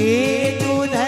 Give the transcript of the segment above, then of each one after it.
એ તું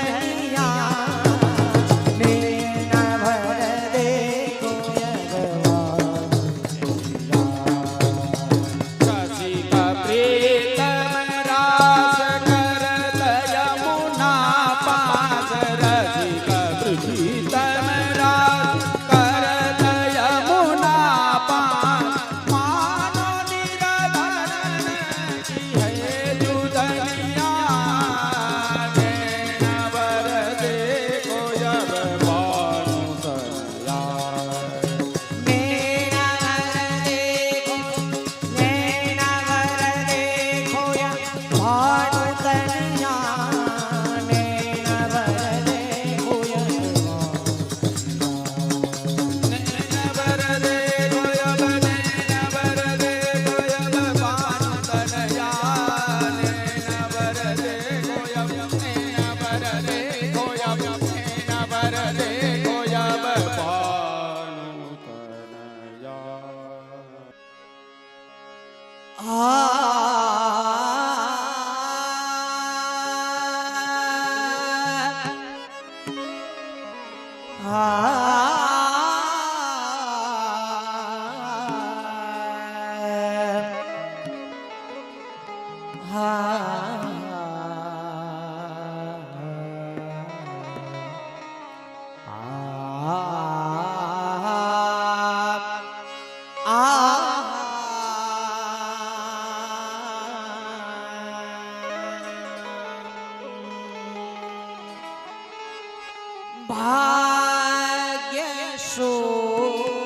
भाग्य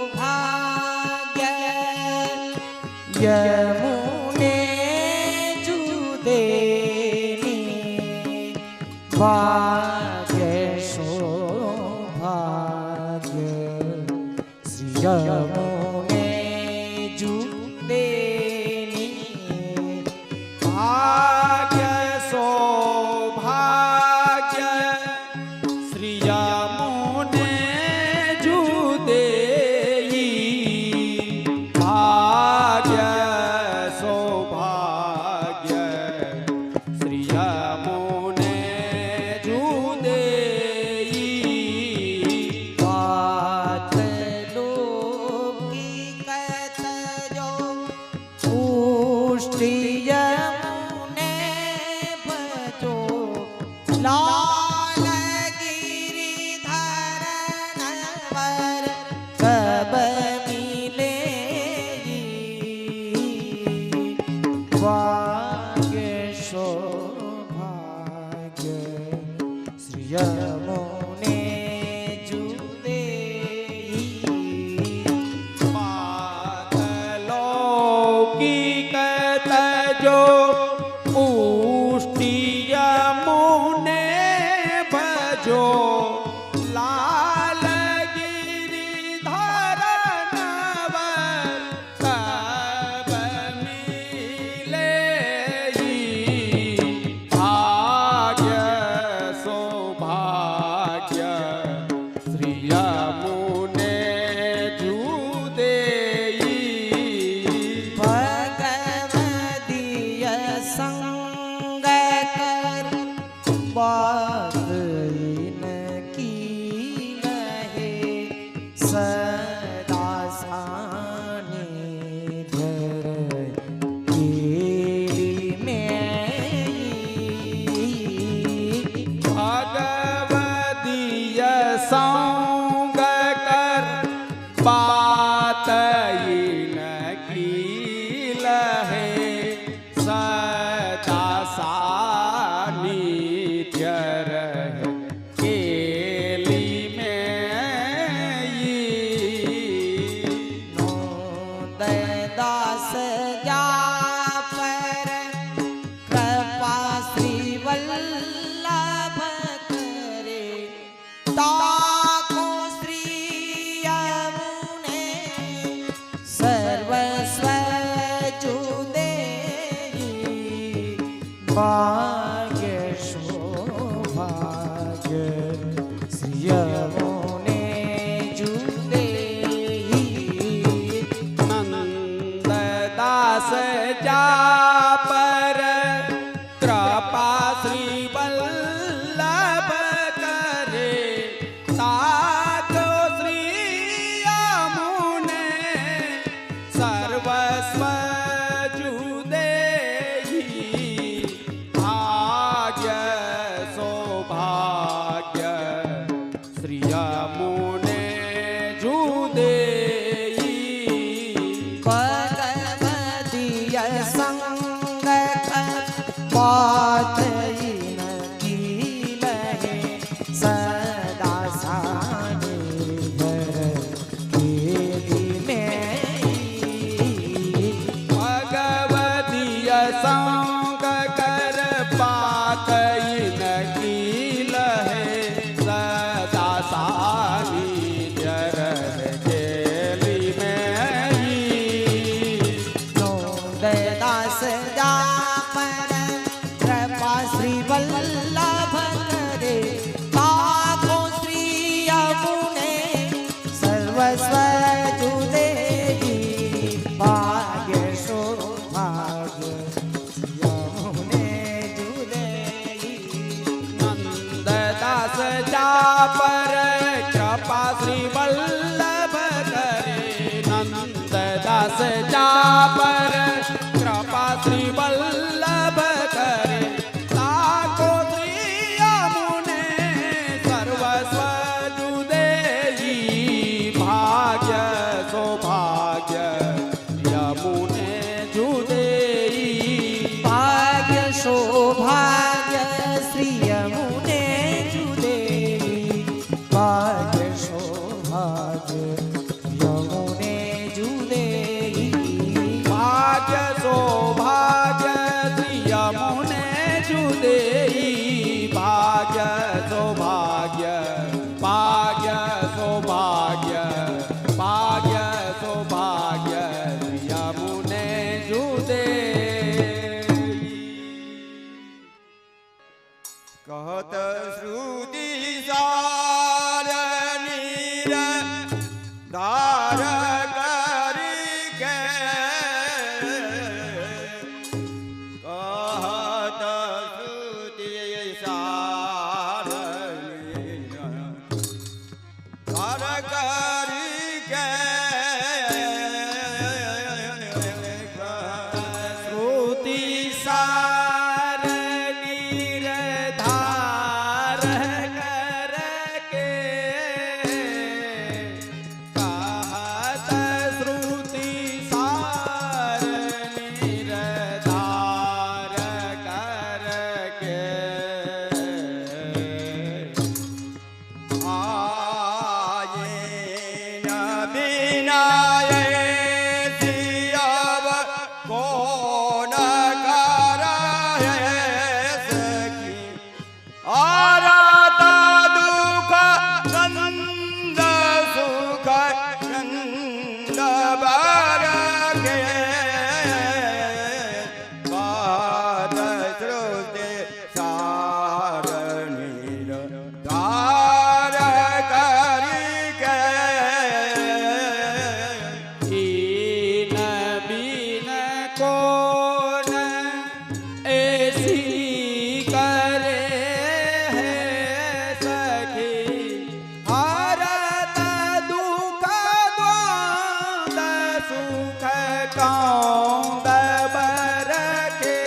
सौभाग्य यमुने जुदेनी भाग्य सौभाग्य श्री यमुने जुदेनी भाग्य सौभाग्य श्री यमुने जुदेई भाग्य सौभाग्य श्री यमुने जुदेई बात लोकी कहत जो पुष्टि यमुने बचो लाल कब मिले भाग्य सौभाग्य श्री यमुने जुदेई लौकिकत जो पुष्टि यमुने भजो बात इनकी लहे सदा सानिध्य केली में भगवदीय संग कर बात इनकी लहे सदा केली में दास जा पर कृपा श्री वल्लभ करे ता कहत श्रुति सार नीर धार करी के कहत श्रुति सार नीर धार करी के श्रुति सार नीर धार करके कहत श्रुति सार नीर धार करके आये न बिनाए सियाव कौन कराए सखी आरत दुख नंद सुख नंद बरखे पाद श्रुति सार नीर धार करी के कीन बीन कौन ऐसी करे है सखी हरत दुख द्वंद सुख कौंद बरखे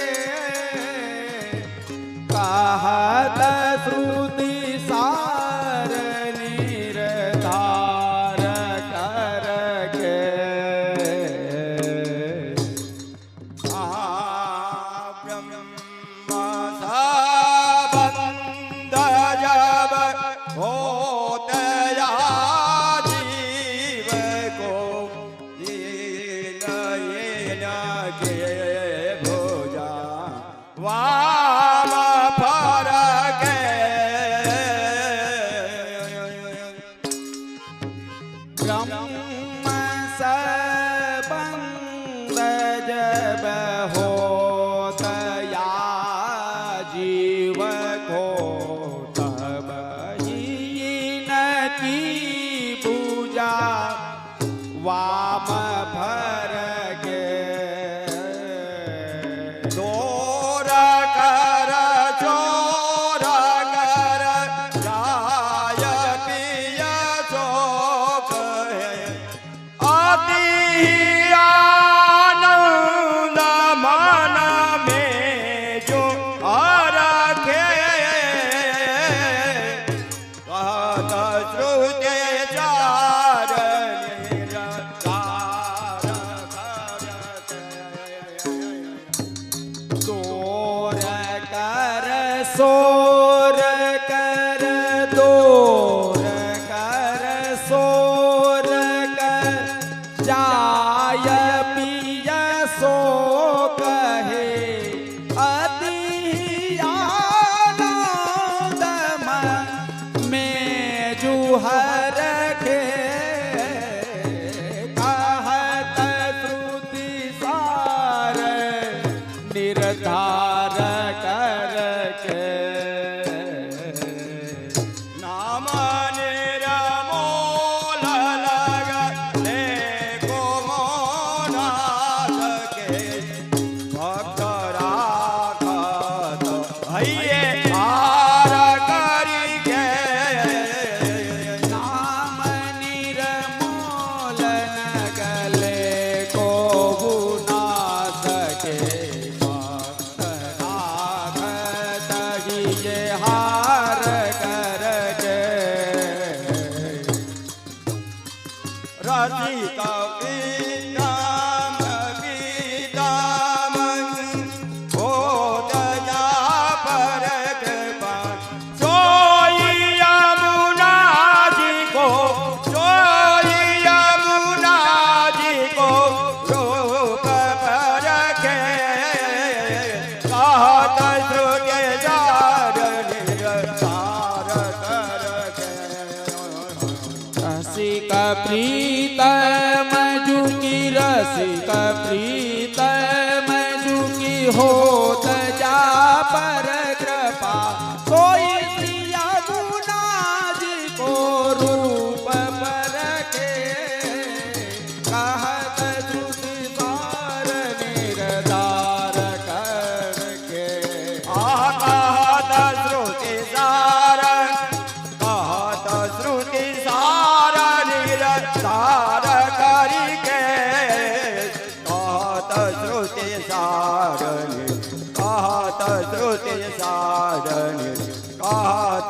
कहत श्रुति सार नीर धार करके ब्रह्म बंद जब होत या जीव को दीन के भोजा वाम फर ब्रह्म सबंद जब होत या जीव को तब हीन की पूजा वाम भर के चोर कर चोर कर जाय पिय चोक है अति आनंद मन में जो रखे कहत श्रुति चार निरकार सोर कर सोर कर दोर कर सोर कर जाय पिय सो कहे अति आनंद मन में जुहर के कहत श्रुति सार निर्धार करके नाम निरमोल लगले को मोनाथ के भक्त राखत हइये हार करी के नाम निर्मूल नगले को ना सके भक्त राखत ही ये हार करके रचित पीताम पीतामन होत जा पर कृपा सोई यमुना जी को सोई यमुना जी को रूप पर के कहत श्रुति जार निरकार करके रसिक प्रीतम जुकी रसिक प्रीतम जुकी होत जा पर कृपा कोई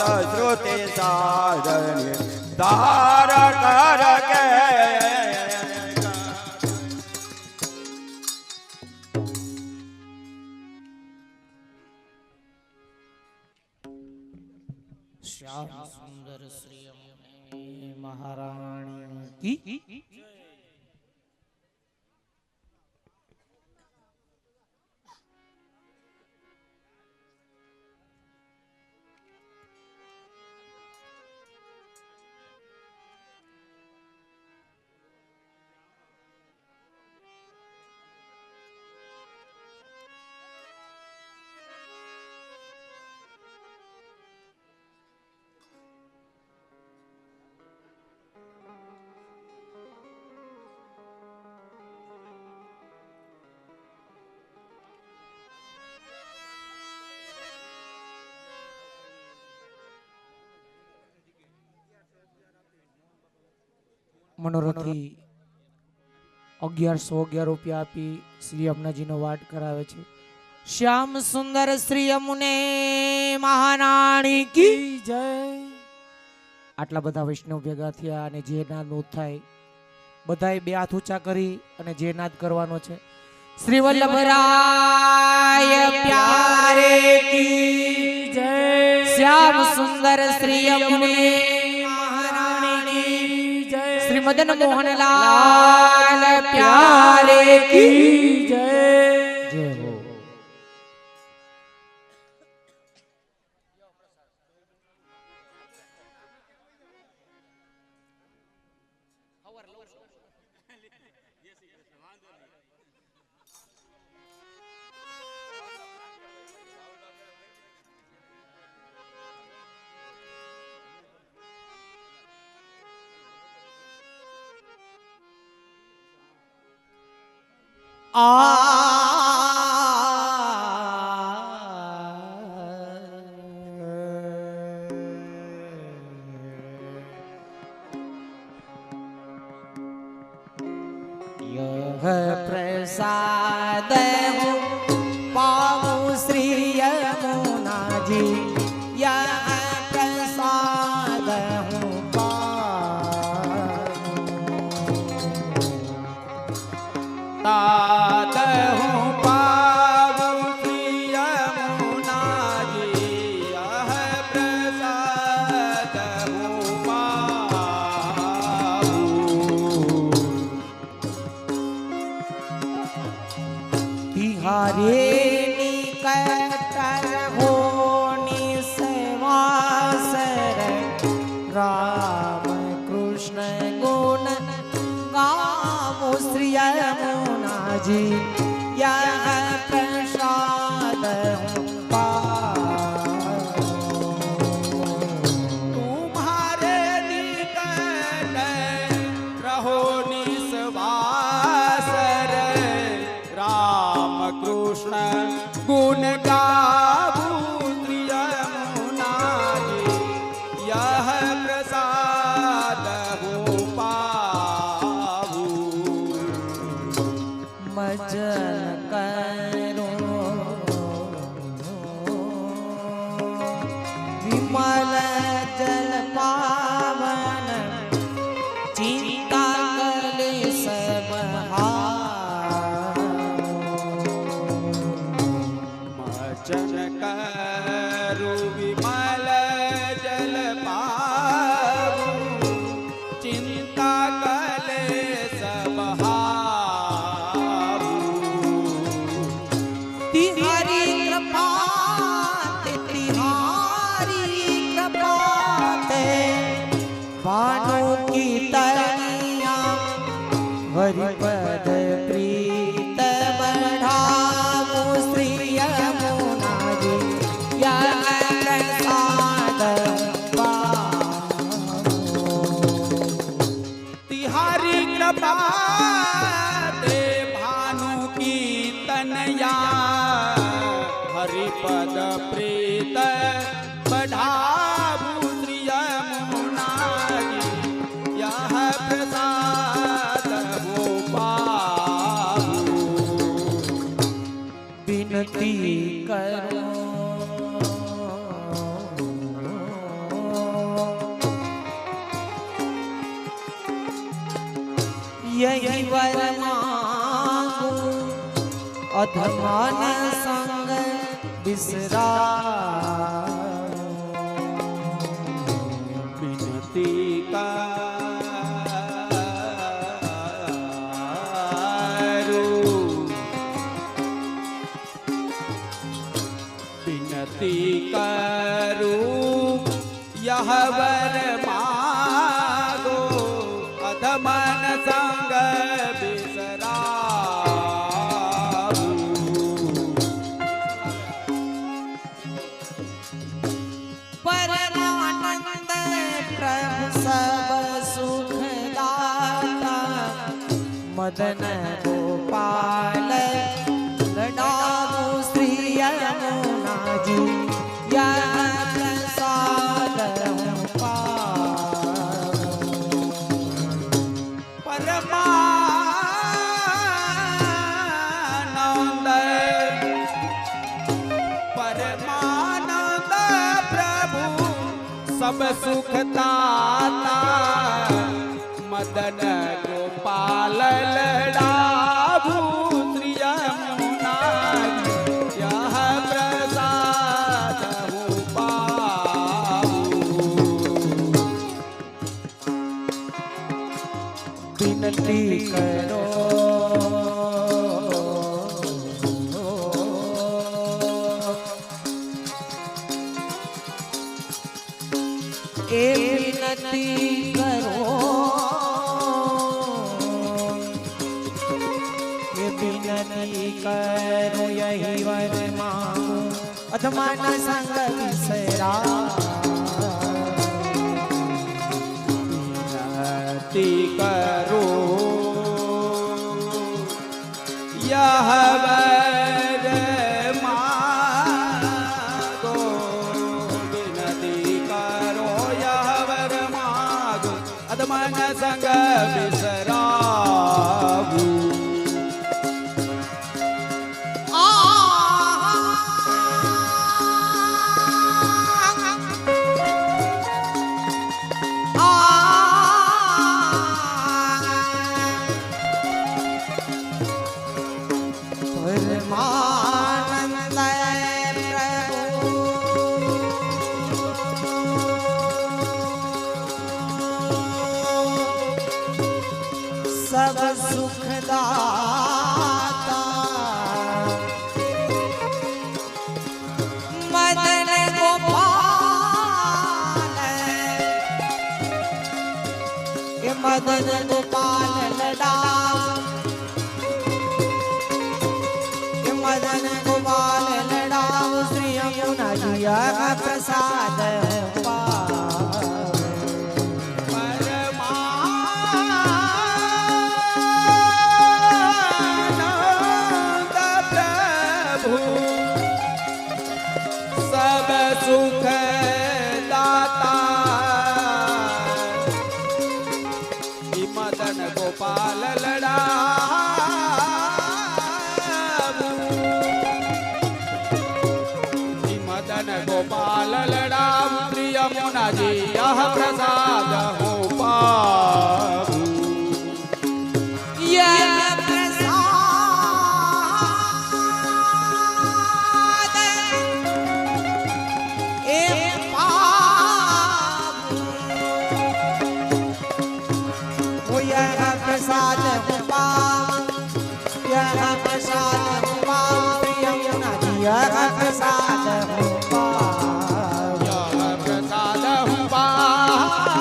સાત શ્રુતિ સારણ્ય ધાર કર કે શ્યામ સુંદર શ્રી અમને મહારાણી કી મનોરથી 1111 રૂપિયા આપી શ્રી અમનાજીનો વાટ કરાવે છે. શ્યામ સુંદર શ્રી અમુને મહારાણી કી જય. આટલા બધા વૈષ્ણવ ભેગા થયા અને જે નાદ નું થાય બધાએ બે હાથ ઊંચા કરી અને જે નાદ કરવાનો છે. શ્રી વલ્લભરાય પ્યારે કી જય. શ્યામ સુંદર શ્રી અમુને श्री मदन मोहन लाल प्यारे की जय. जय हो. यह प्रसाद हूँ पाऊँ श्री यमुना जी. यह प्रसाद हूँ तात हूँ पाऊँ श्री यमुना जी. यह प्रसाद हूँ पाऊँ. तिहारे निकट हो निसवासर राम कृष्ण गुण गावो श्री यमुना जी. यह प्रसाद तुम्हारे निकट रहो निस्वासर राम कृष्ण गुण गावो श्री यमुना जी. यह प्रसाद हूँ पाऊँ. मजन करो विमल जल पावन चिंता कले सब मचन करु विमल जल पावु चिंता कले सब हारु. तिहारी कृपा तिहारी कृपा भानु की तनिया हरिपद प्रीत बढ़ावो श्री यमुना जी. यह प्रसाद तिहारी कृपा ते भानु की तनया हरिपद प्रीत बढ़ावु श्री यमुना जी. यह प्रसाद वो पा यही वर मांगू अधमान संग बिसरा विनती करू विनती करू यह वर मागो अधमन संग बिसराऊ परमानंद प्रभु सब सुख दाता मदन गोपाल लडाऊ श्री यमुना जी यह प्रसाद हूँ पाऊं। परमानंद परमानंद प्रभु सब सुख दाता मदन गोपाल लडाभू श्री यमुना यह प्रसाद हूँ पाऊं। विनती करो ए विनती करो ये विनती करो यही वर मांगो अधमान संग बिसरा विनती करो यह वर मांगो विनती करो यह वर मांगो अधमन संग बिसराऊ परमानंद प्रभु सब सुख दाता मदन गोपाल ये मदन गोपाल लडाऊ मदन गोपाल लडाऊ श्री यमुना जी का प्रसाद परमानंद प्रभु सब सुख दाता कि मदन गोपाल लडाऊ कि मदन गोपाल लडाऊ श्री यमुना जी यह प्रसाद हो पाऊ यह प्रसाद ए पाऊं वो यह प्रसाद पाऊं यह प्रसाद पाऊं श्री यमुना जी यह प्रसाद पाऊं यह प्रसाद हूँ बाबू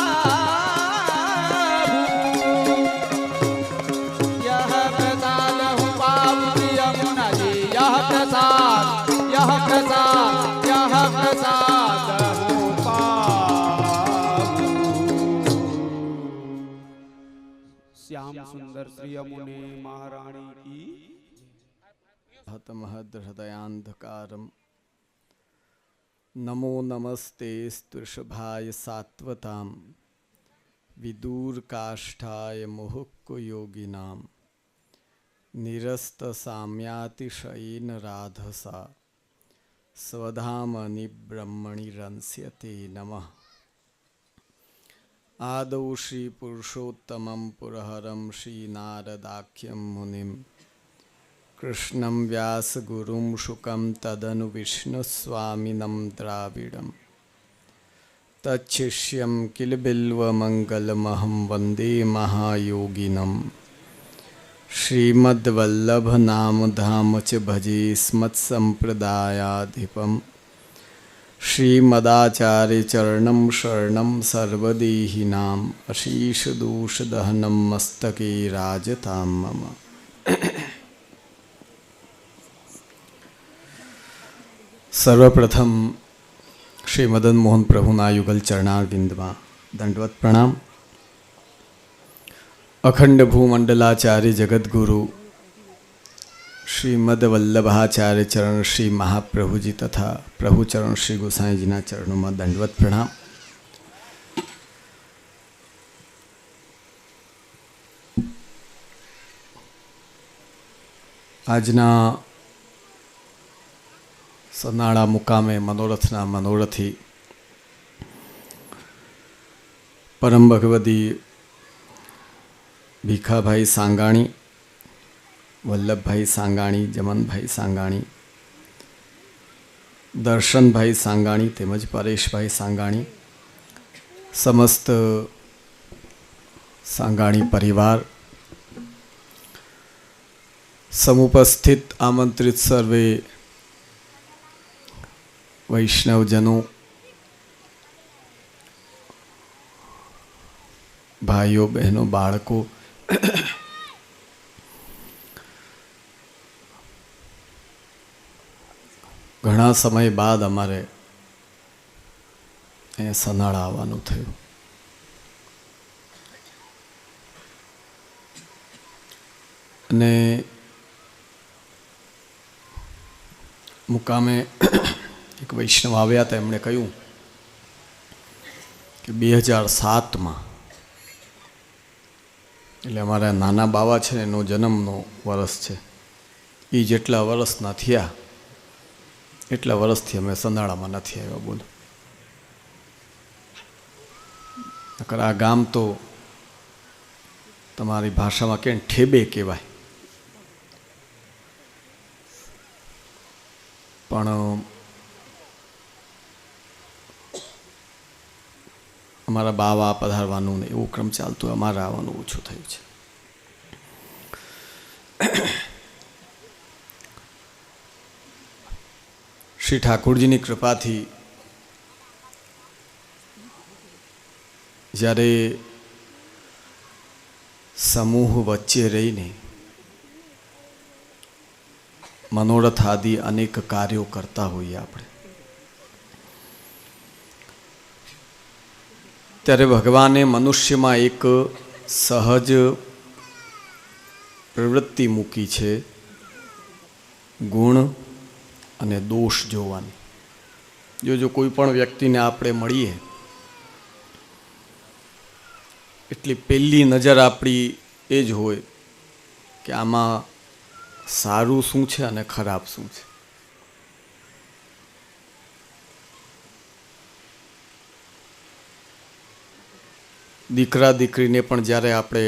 यह प्रसाद हूँ बाबू श्री यमुना जी यह प्रसाद हूँ बाबू। श्याम सुंदर श्री यमुने महारानी की हतमहृदयांधकारम नमो नमस्ते स्तृषभाय सात्वताम विदूरकाष्ठाय मुहुक्को योगिनाम निरस्त साम्यातिशयेन राधसा स्वधामनि ब्रह्मणि रंस्यते नमः। આદૌ શ્રી પુરુષોત્તમં પુરહરં શ્રી નારદાખ્યમ મુનિમ કૃષ્ણં વ્યાસગુરું શુકં તદનુ વિષ્ણુસ્વામિनं દ્રાવિડમ તચ્છિષ્યં કિલ બિલ્વમંગલમહં વંદે મહાયોગિનમ શ્રીમદ્વલ્લભનામધામ ચ ભજે સ્મત્સંપ્રદાયાધિપમ શ્રીમદાચાર્યચરણં શરણં સર્વદેહિનામ અશીષદોષદહनं મસ્તકે રાજતાં મમ. સર્વપ્રથમ શ્રી મદન મોહન પ્રભુના યુગલ ચરણારવિંદમાં દંડવત પ્રણામ. અખંડ ભૂમંડલાચાર્ય જગદગુરુ શ્રીમદ વલ્લભાચાર્ય ચરણ શ્રી મહાપ્રભુજી તથા પ્રભુચરણ શ્રી ગોસાઈજીના ચરણોમાં દંડવત પ્રણામ. આજના સનાળા મુકામે મનોરથના મનોરથી પરમ ભગવદી ભીખાભાઈ સાંગાણી, વલ્લભભાઈ સાંગાણી, જમનભાઈ સાંગાણી, દર્શનભાઈ સાંગાણી તેમજ પરેશભાઈ સાંગાણી, સમસ્ત સાંગાણી પરિવાર, સમુપસ્થિત આમંત્રિત સર્વે વૈષ્ણવજનો, ભાઈઓ બહેનો, બાળકો, ઘણા સમય બાદ અમારે અહીંયા સનાળા આવવાનું થયું. અને મુકામે એક વૈષ્ણવ આવ્યા હતા. એમણે કહ્યું કે 2007માં એટલે અમારા નાના બાવા છે ને એનો જન્મનો વર્ષ છે. એ જેટલા વર્ષના થયા એટલા વર્ષથી અમે સંધાળામાં નથી આવ્યા. બોલો, નકર આ ગામ તો તમારી ભાષામાં કે ઠેબે કહેવાય. પણ અમારા બાવા પધારવાનું ને એવું ક્રમ ચાલતું, અમારે આવવાનું ઓછું થયું છે. શ્રી ઠાકોરજીની કૃપાથી જ્યારે સમૂહ વચ્ચે રહીને મનોરથ આદિ અનેક કાર્યો કરતા હોઈએ આપણે, ત્યારે ભગવાને મનુષ્યમાં એક સહજ પ્રવૃત્તિ મૂકી છે, ગુણ અને દોષ જોવાની. જો કોઈ પણ વ્યક્તિને આપણે મળીએ એટલી પહેલી નજર આપણી એ જ હોય કે આમાં સારું શું છે અને ખરાબ શું છે. દીકરા દીકરીને પણ જ્યારે આપણે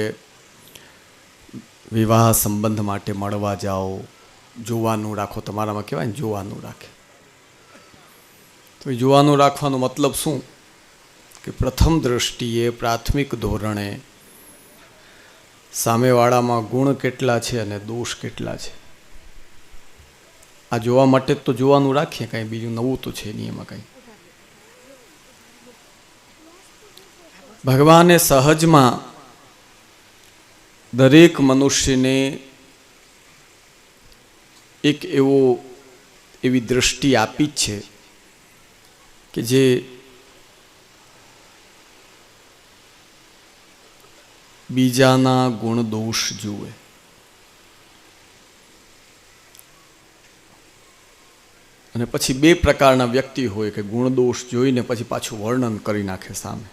વિવાહ સંબંધ માટે મળવા જાઓ, જોવાનું રાખો. તમારામાં કહેવાય ને જોવાનું રાખે. તો એ જોવાનું રાખવાનો મતલબ શું કે પ્રથમ દ્રષ્ટિએ પ્રાથમિક ધોરણે સામેવાળામાં ગુણ કેટલા છે અને દોષ કેટલા છે આ જોવા માટે તો જોવાનું રાખીએ. કાંઈ બીજું નવું તો છે નહીં એમાં કાંઈ. ભગવાને સહજમાં દરેક મનુષ્યને એક એવી દૃષ્ટિ આપી જ છે કે જે બીજાના ગુણ દોષ જુએ. અને પછી બે પ્રકારના વ્યક્તિ હોય કે ગુણ દોષ જોઈને પછી પાછું વર્ણન કરી નાખે સામે.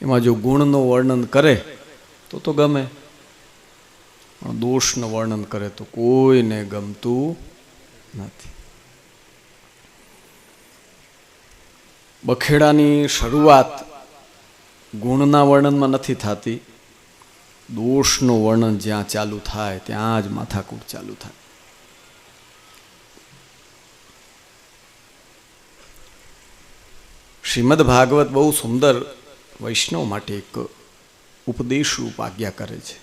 એમાં જો ગુણનું વર્ણન કરે તો ગમે, પણ દોષનું વર્ણન કરે તો કોઈને ગમતું નથી. બખેડાની શરૂઆત ગુણના વર્ણનમાં નથી થતી, દોષનું વર્ણન જ્યાં ચાલુ થાય ત્યાં જ માથાકૂટ ચાલુ થાય. શ્રીમદ ભાગવત બહુ સુંદર વૈષ્ણવ માટે એક ઉપદેશ રૂપ આજ્ઞા કરે છે.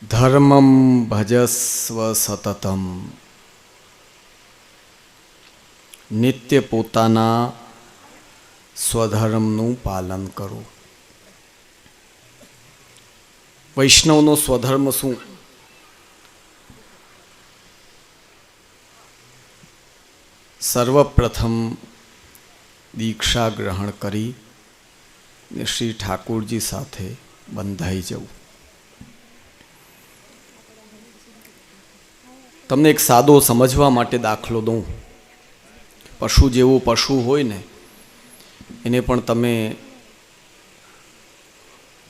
ધર્મમ ભજસ્વ સતતમ, નિત્ય પોતાના સ્વધર્મનું પાલન કરો. વૈષ્ણવનો સ્વધર્મ શું? સર્વપ્રથમ દીક્ષા ગ્રહણ કરી ને શ્રી ઠાકોરજી સાથે બંધાઈ જવું. તમને એક સાદો સમજવા માટે દાખલો દઉં. પશુ જેવો પશુ હોય ને, એને પણ તમે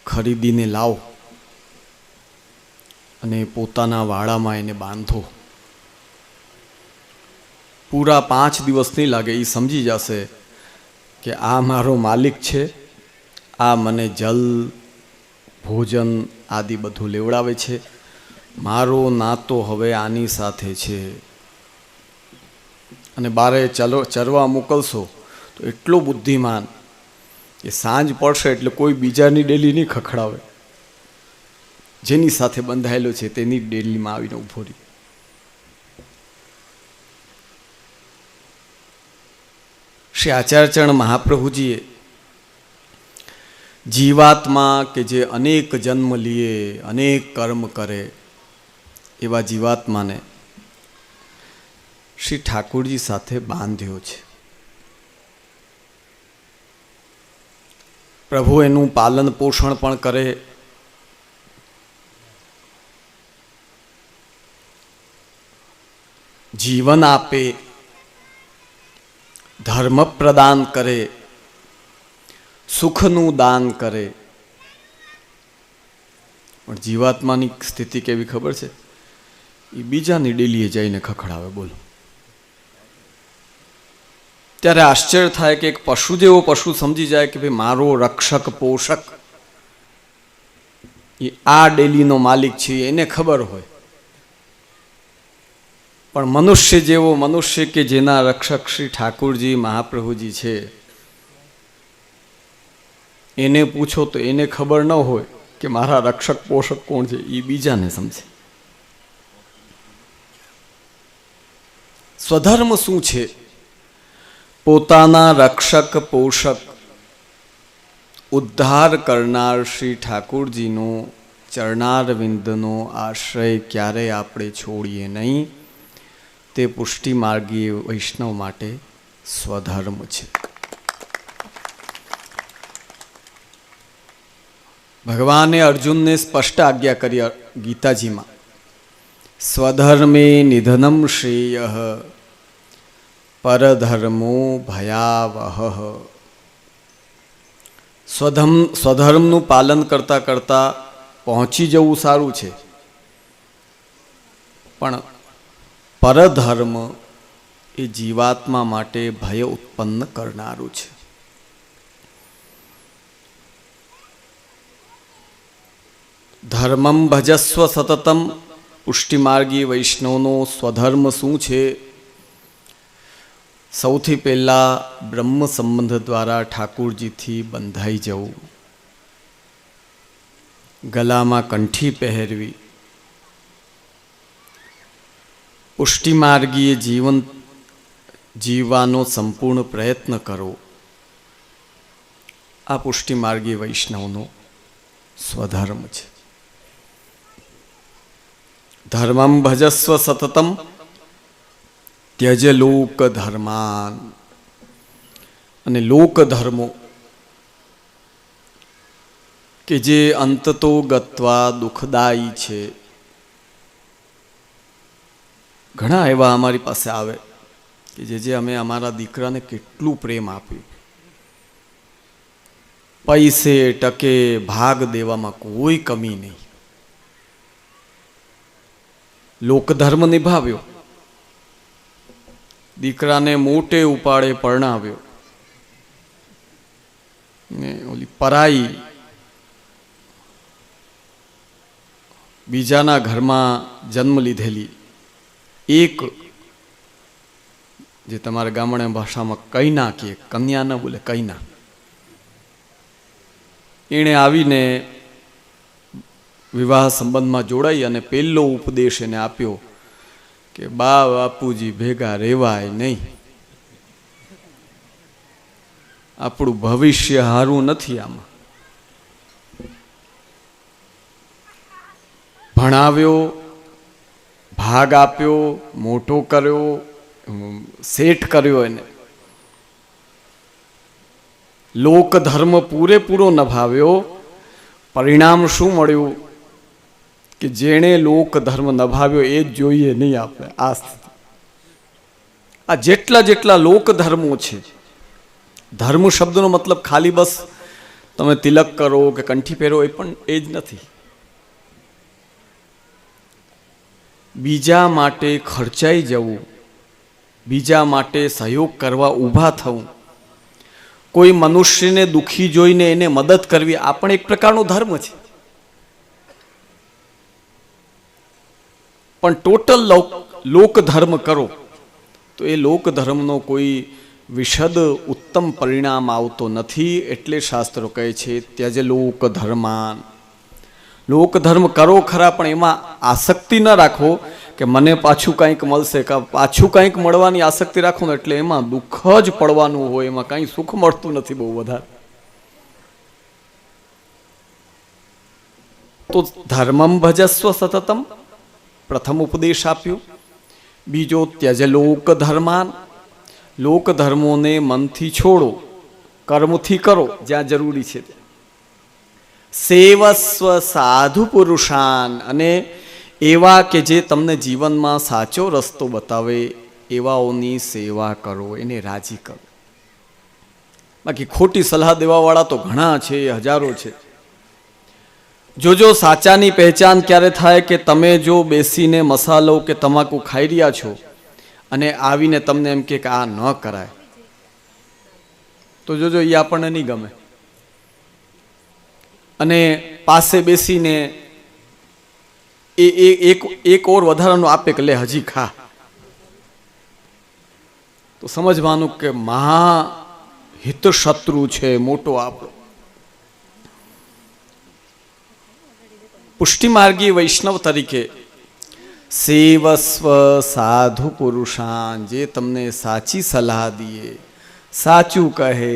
ખરીદીને લાવો અને પોતાના વાડામાં એને બાંધો. પૂરા 5 દિવસ નહીં લાગે, એ સમજી જશે કે આ મારો માલિક છે, આ મને જલ ભોજન આદિ બધું લેવડાવે છે, મારો નાતો હવે આની સાથે છે. અને બારે ચરવા મોકલશો તો એટલો બુદ્ધિમાન કે સાંજ પડશે એટલે કોઈ બીજાની ડેલી નહીં ખખડાવે, જેની સાથે બંધાયેલો છે તેની ડેલીમાં આવીને ઊભો રહે. શ્રી આચાર્યચરણ મહાપ્રભુજીએ જીવાત્મા કે જે અનેક જન્મ લીએ, અનેક કર્મ કરે, એવા જીવાત્માને શ્રી ઠાકોરજી સાથે બાંધ્યો છે. પ્રભુ એનું પાલન પોષણ પણ કરે, જીવન આપે, ધર્મ પ્રદાન કરે, સુખનું દાન કરે. પણ જીવાત્માની સ્થિતિ કેવી ખબર છે? એ બીજાની ડેલીએ જઈને ખખડાવે. બોલો. ત્યારે આશ્ચર્ય થાય કે એક પશુ જેવો પશુ સમજી જાય કે ભાઈ મારો રક્ષક પોષક એ આ ડેલીનો માલિક છે, એને ખબર હોય. પણ મનુષ્ય જેવો મનુષ્ય કે જેના રક્ષક શ્રી ઠાકોરજી મહાપ્રભુજી છે, એને પૂછો તો એને ખબર ન હોય કે મારા રક્ષક પોષક કોણ છે, એ બીજાને સમજે. સ્વધર્મ શું છે? પોતાના રક્ષક પોષક ઉદ્ધાર કરનાર શ્રી ઠાકોરજીનો ચરણારવિંદનો આશ્રય ક્યારેય આપણે છોડીએ નહીં. તે પુષ્ટિ માર્ગીય વૈષ્ણવ માટે સ્વધર્મ છે. ભગવાને અર્જુનને સ્પષ્ટ આજ્ઞા કરી ગીતાજીમાં, સ્વધર્મે નિધનમ શ્રેયઃ પરધર્મો ભયાવહ. સ્વધર્મનું પાલન કરતા કરતા પહોંચી જવું સારું છે, પણ પરધર્મ એ જીવાત્મા માટે ભય ઉત્પન્ન કરનારું છે. ધર્મમ ભજસ્વ સતતમ, પુષ્ટિમાર્ગી વૈષ્ણવનો સ્વધર્મ શું છે? સૌથી પહેલાં બ્રહ્મ સંબંધ દ્વારા ઠાકોરજીથી બંધાઈ જવું, ગલામાં કંઠી પહેરવી, પુષ્ટિમાર્ગીય જીવન જીવવાનો સંપૂર્ણ પ્રયત્ન કરો. આ પુષ્ટિમાર્ગીય વૈષ્ણવનો સ્વધર્મ છે. ધર્મમ ભજસ્વ સતતમ ત્યજ લોક ધર્માન. અને લોક ધર્મો કે જે અંતતો ગત્વા દુઃખદાયી છે. ઘણા એવા અમારી પાસે આવે કે જે અમે અમારા દીકરાને કેટલું પ્રેમ આપ્યું, પૈસે ટકે ભાગ દેવામાં કોઈ કમી નહીં, લોકધર્મ નિભાવ્યો, દીકરાને મોટે ઉપાડે પરણાવ્યો, ને ઓલી પરાઈ બીજાના ઘરમાં જન્મ લીધેલી એક, જે તમારા ગામડા ભાષામાં કૈના કહે, કન્યા ન બોલે કૈના, એણે આવીને વિવાહ સંબંધમાં જોડાઈ અને પહેલો ઉપદેશ એને આપ્યો કે બા બાપુજી ભેગા રહેવાય નહીં, આપણું ભવિષ્ય હારું નથી. આમાં ભણાવ્યો, ભાગ આપ્યો, મોટો કર્યો, સેટ કર્યો, એને લોક ધર્મ પૂરેપૂરો નભાવ્યો. પરિણામ શું મળ્યું કે જેણે લોક ધર્મ નભાવ્યો એ જ જોઈએ નહીં આપણે. આ સ્થિતિ, આ જેટલા જેટલા લોક ધર્મો છે, ધર્મ શબ્દનો મતલબ ખાલી બસ તમે તિલક કરો કે કંઠી પહેરો એ પણ એ જ નથી. બીજા માટે ખર્ચાઈ જવું, બીજા માટે સહયોગ કરવા ઊભા થવું, કોઈ મનુષ્યને દુઃખી જોઈને એને મદદ કરવી, આ પણ એક પ્રકારનો ધર્મ છે. પણ ટોટલ લોક ધર્મ કરો તો એ લોક ધર્મનો કોઈ વિશદ ઉત્તમ પરિણામ આવતો નથી. એટલે શાસ્ત્રો કહે છે ત્યજ લોક ધર્માન. લોક ધર્મ કરો ખરા, પણ એમાં આસક્તિ ન રાખો કે મને પાછું કંઈક મળશે, પાછું કંઈક મળવાની આસક્તિ રાખો ને એટલે એમાં દુઃખ જ પડવાનું હોય, એમાં કંઈ સુખ મળતું નથી બહુ વધારે. તો ધર્મમ ભજસ્વ સતતમ પ્રથમ ઉપદેશ આપ્યો. બીજો ત્યજ લોક ધર્માન, લોક ધર્મોને મનથી છોડો, કર્મથી કરો જ્યાં જરૂરી છે. સેવસ્વ સાધુ પુરુષાન, અને એવા કે જે તમને જીવનમાં સાચો રસ્તો બતાવે એવાઓની સેવા કરો, એને રાજી કરો. બાકી ખોટી સલાહ દેવાવાળા તો ઘણા છે, હજારો છે. જોજો સાચાની પહેચાન ક્યારે થાય કે તમે જો બેસીને મસાલો કે તમાકુ ખાઈ રહ્યા છો અને આવીને તમને એમ કે આ ન કરાય, તો જોજો એ આપણને નહીં ગમે. અને પાસે બેસીને એક ઓર વધારાનું આપે કે લે હજી ખા, તો સમજવાનું કે મહા હિત શત્રુ છે મોટો આપણો. પુષ્ટિમાર્ગી વૈષ્ણવ તરીકે સેવસ્વ સાધુ પુરુષાન, જે તમને સાચી સલાહ દે, સાચું કહે,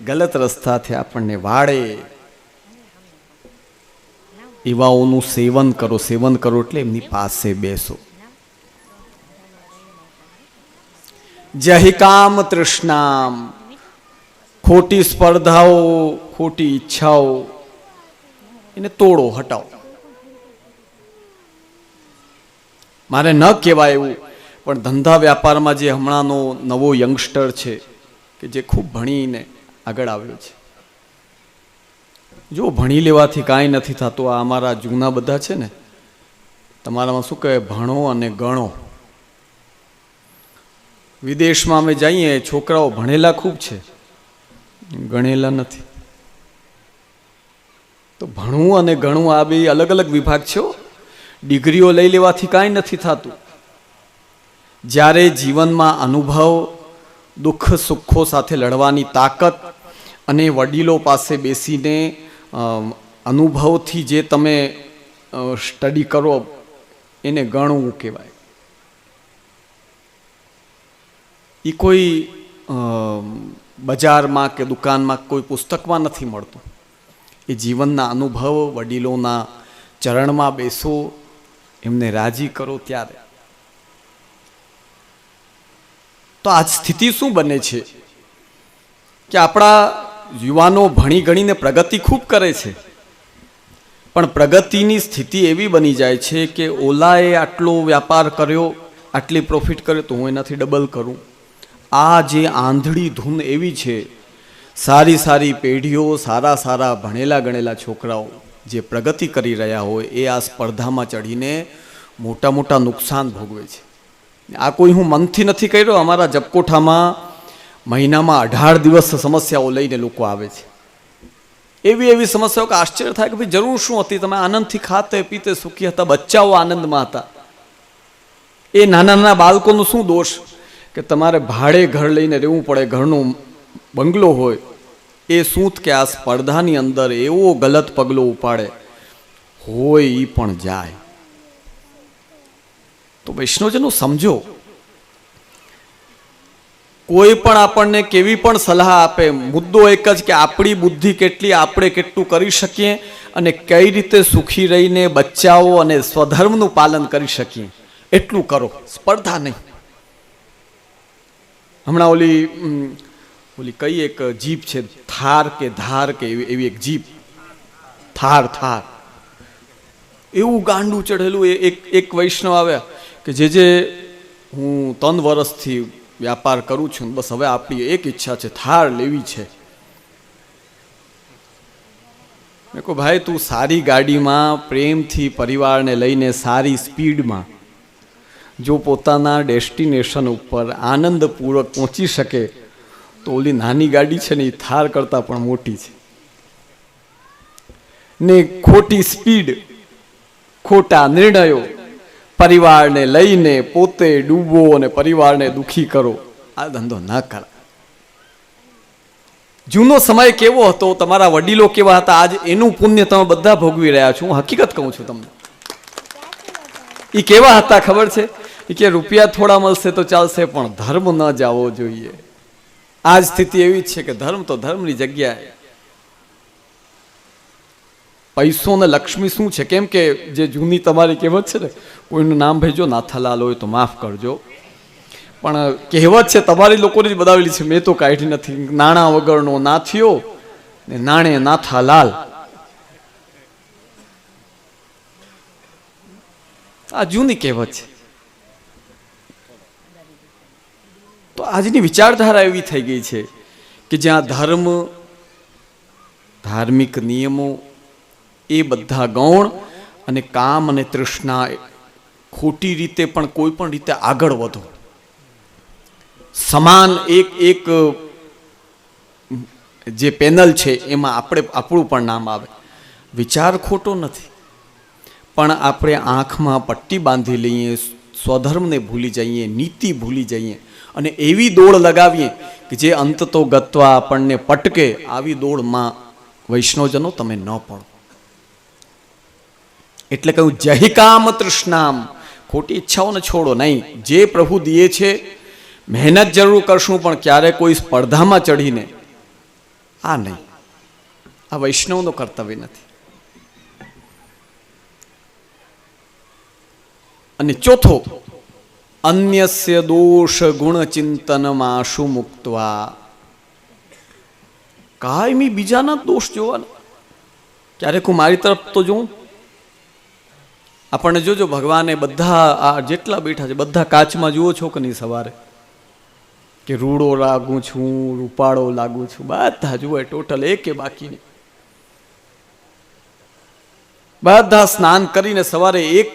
ગલત રસ્તાથી આપણને વાળે, એવાઓનું સેવન કરો. સેવન કરો એટલે એમની પાસે બેસો. જહિ કામ તૃષ્ણામ, ખોટી સ્પર્ધાઓ, ખોટી ઈચ્છાઓ, એને તોડો, હટાવો. મારે ન કહેવાય એવું, પણ ધંધા વ્યાપારમાં જે હમણાંનો નવો યંગસ્ટર છે કે જે ખૂબ ભણીને આગળ આવ્યો છે, જો ભણી લેવાથી કાંઈ નથી થતું. આ અમારા જૂના બધા છે ને, તમારામાં શું કહે, ભણો અને ગણો. વિદેશમાં અમે જઈએ, છોકરાઓ ભણેલા ખૂબ છે, ગણેલા નથી. તો ભણવું અને ગણવું આ બે અલગ અલગ વિભાગ છે. ડિગ્રીઓ લઈ લેવાથી કાંઈ નથી થતું. જ્યારે જીવનમાં અનુભવ, દુઃખ સુખો સાથે લડવાની તાકાત અને વડીલો પાસે બેસીને અનુભવથી જે તમે સ્ટડી કરો એને ગણવું કહેવાય. એ કોઈ બજારમાં કે દુકાનમાં કોઈ પુસ્તકમાં નથી મળતું. એ જીવનના અનુભવ, વડીલોના ચરણમાં બેસો, એમને રાજી કરો ત્યારે. તો આ સ્થિતિ શું બને છે કે આપણા યુવાનો ભણી ગણીને પ્રગતિ ખૂબ કરે છે, પણ પ્રગતિની સ્થિતિ એવી બની જાય છે કે ઓલાએ આટલો વ્યાપાર કર્યો, આટલી પ્રોફિટ કર્યો, તો હું એનાથી ડબલ કરું. આ જે આંધળી ધૂન એવી છે. સારી સારી પેઢીઓ, સારા સારા ભણેલા ગણેલા છોકરાઓ જે પ્રગતિ કરી રહ્યા હોય એ આ સ્પર્ધામાં ચડીને મોટા મોટા નુકસાન ભોગવે છે. આ કોઈ હું મનથી નથી કર્યો. અમારા જપકોઠામાં મહિનામાં 18 દિવસ સમસ્યાઓ લઈને લોકો આવે છે. એવી એવી સમસ્યાઓ કે આશ્ચર્ય થાય કે ભાઈ જરૂર શું હતી, તમે આનંદથી ખાતે પીતે સુખી હતા, બચ્ચાઓ આનંદમાં હતા. એ નાના નાના બાળકોનો શું દોષ કે તમારે ભાડે ઘર લઈને રહેવું પડે, ઘરનું બંગલો હોય, એ સૂત કે આ સ્પર્ધાની અંદર એવો ગલત પગલો ઉપાડે હોય એ પણ જાય. તો વૈષ્ણવજનો સમજો, કોઈ પણ આપણને કેવી પણ સલાહ આપે, મુદ્દો એક જ કે આપણી બુદ્ધિ કેટલી, આપણે કેટલું કરી શકીએ અને કઈ રીતે સુખી રહીને બચ્ચાઓ અને સ્વધર્મનું પાલન કરી શકીએ એટલું કરો, સ્પર્ધા નહીં. હમણાં ઓલી કઈ એક જીપ છે, થાર કે ધાર કે એવી એક જીપ, થાર એવું ગાંડું ચઢેલું. એક વૈષ્ણવ આવ્યા કે જે હું 3 વર્ષથી વ્યાપાર કરું છું, બસ હવે આપણી એક ઈચ્છા છે, થાર લેવી છે. મેં કહું ભાઈ તું સારી ગાડીમાં પ્રેમથી પરિવારને લઈને સારી સ્પીડમાં જો પોતાના ડેસ્ટિનેશન ઉપર આનંદપૂર્વક પહોંચી શકે તો ઓલી નાની ગાડી છે ને એ થાર કરતાં પણ મોટી છે. ને ખોટી સ્પીડ, ખોટા નિર્ણયો, પરિવારને લઈને પોતે ડૂબો અને પરિવારને દુખી કરો, આ ધંધો ન કર. જૂનો સમય કેવો હતો, તમારા વડીલો કેવા હતા, આજ એનું પુણ્ય તમે બધા ભોગવી રહ્યા છો. હું હકીકત કહું છું તમને. એ કેવા હતા ખબર છે? કે રૂપિયા થોડા મળશે તો ચાલશે પણ ધર્મ ન જાવો જોઈએ. આ સ્થિતિ એવી જ છે કે ધર્મ તો ધર્મની જગ્યાએ. પૈસો ને લક્ષ્મી શું છે? કેમ કે જે જૂની તમારી કહેવત છે ને, કોઈનું નામ ભેજો નાથાલાલ હોય તો માફ કરજો, પણ કહેવત છે તમારી લોકોની જ બનાવેલી છે, મેં તો કાઢી નથી. નાણાં વગરનો નાથિયો ને નાણે નાથાલાલ, આ જૂની કહેવત છે. તો આજની વિચારધારા એવી થઈ ગઈ છે કે જ્યાં ધર્મ, ધાર્મિક નિયમો એ બધા ગૌણ અને કામ અને તૃષ્ણા ખોટી રીતે પણ કોઈ પણ રીતે આગળ વધો. સમાન એક જે પેનલ છે એમાં આપણું પણ નામ આવે. વિચાર ખોટો નથી, પણ આપણે આંખમાં પટ્ટી બાંધી લઈએ, સ્વધર્મને ભૂલી જઈએ, નીતિ ભૂલી જઈએ અને એવી દોડ લગાવીએ કે જે અંત તો ગત્વા આપણને પટકે. આવી દોડમાં વૈષ્ણવજનો તમે ન પડો. એટલે કહ્યું જય કામ તૃષ્ણામ, ખોટી ઈચ્છાઓને છોડો નહીં. જે પ્રભુ દીએ છે મહેનત જરૂર કરશું, પણ ક્યારે કોઈ સ્પર્ધામાં ચડીને આ નહીં. આ વૈષ્ણવનો કર્તવ્ય નથી. અને ચોથો, અન્યસ્ય દોષ ગુણ ચિંતનમાં શું મુક્તવા. કાયમી બીજાના દોષ જોવાના, ક્યારેક હું મારી તરફ તો જોઉં. આપણને જોજો ભગવાને બધા આ જેટલા બેઠા છે બધા કાચમાં જુઓ છો કે નહીં સવારે, કે રૂડો લાગું છું, રૂપાળો લાગું છું, બધા જુઓ, ટોટલ એકે બાકી નહીં. બધા સ્નાન કરીને સવારે એક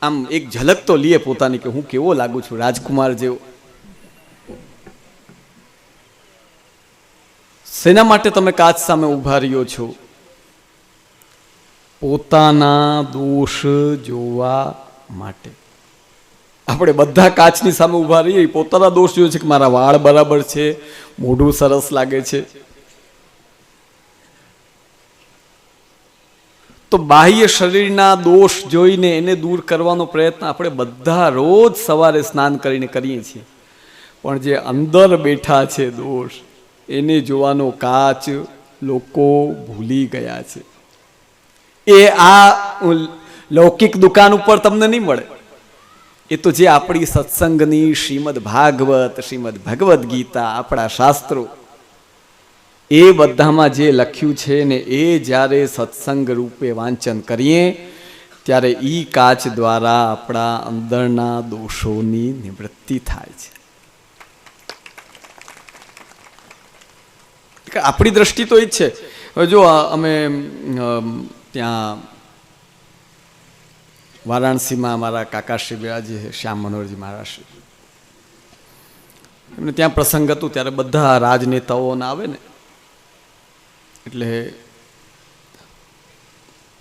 આમ એક ઝલક તો લીએ પોતાની કે હું કેવો લાગુ છું, રાજકુમાર જેવો. શેના માટે તમે કાચ સામે ઉભા રહ્યો છો? પોતાના દોષ જોવા માટે. આપણે બધા કાચની સામે ઉભા રહીએ, પોતાના દોષ જોઈએ છે કે મારા વાળ બરાબર છે, મોઢું સરસ લાગે છે. તો બાહ્ય શરીરના દોષ જોઈને એને દૂર કરવાનો પ્રયત્ન આપણે બધા રોજ સવારે સ્નાન કરીને કરીએ છીએ, પણ જે અંદર બેઠા છે દોષ, એને જોવાનો કાચ લોકો ભૂલી ગયા છે. એ આ લૌકિક દુકાન ઉપર તમને નહીં મળે. એ તો જે આપણી સત્સંગની શ્રીમદ ભાગવત, શ્રીમદ ભગવદ્ ગીતા, આપણા શાસ્ત્રો, એ બધામાં જે લખ્યું છે ને એ જ્યારે સત્સંગ રૂપે વાંચન કરીએ ત્યારે ઈ કાચ દ્વારા આપણા અંદરના દોષોની નિવૃત્તિ થાય છે. આપણી દ્રષ્ટિ તો એ જ છે. હવે જો અમે ત્યાં વારાણસીમાં મારા કાકાશ્રી બિરાજી શ્યામ મનોહરજી મહારાજશ્રી, એમને ત્યાં પ્રસંગ હતું ત્યારે બધા રાજનેતાઓને આવે ને એટલે